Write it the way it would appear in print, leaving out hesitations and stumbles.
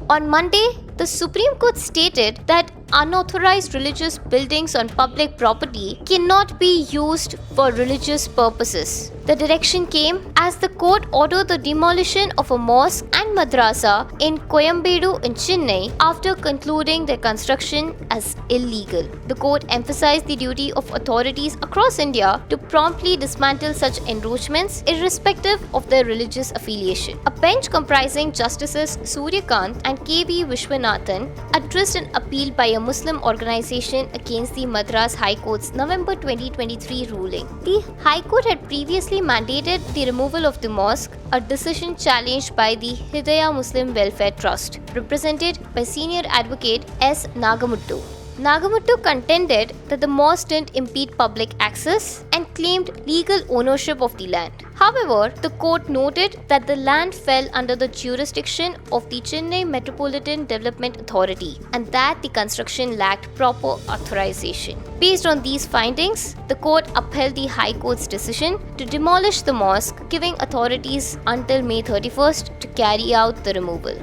On Monday, the Supreme Court stated that unauthorized religious buildings on public property cannot be used for religious purposes. The direction came as the court ordered the demolition of a mosque and madrassa in Koyambedu in Chennai after concluding their construction as illegal. The court emphasized the duty of authorities across India to promptly dismantle such encroachments irrespective of their religious affiliation. A bench comprising Justices Surya, Kant and K.V. Viswanathan addressed an appeal by a Muslim organization against the Madras High Court's November 2023 ruling. The High Court had previously mandated the removal of the mosque, a decision challenged by the Hidaya Muslim Welfare Trust, represented by senior advocate S Nagamuthu. Nagamuthu contended that the mosque didn't impede public access and claimed legal ownership of the land. However, the court noted that the land fell under the jurisdiction of the Chennai Metropolitan Development Authority and that the construction lacked proper authorization. Based on these findings, the court upheld the High Court's decision to demolish the mosque, giving authorities until May 31st to carry out the removal.